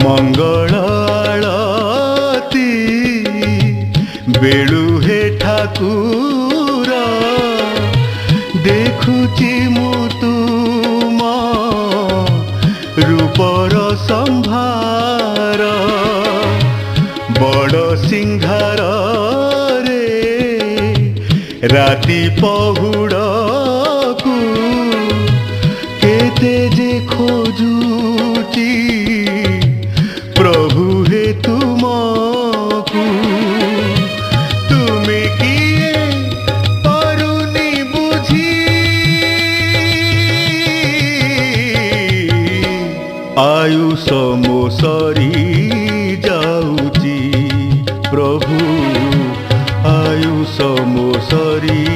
मंगल आळती बेळु हे ठाकुर देखुची मु तुम रूपर संभार बड़ सिंहार रे राति पहुड़कू केते जे खोजुची प्रभु हे तुमकू तुमे किए परुनी बुझी आयुष मो सरी जाऊची प्रभु आयुष मो सरी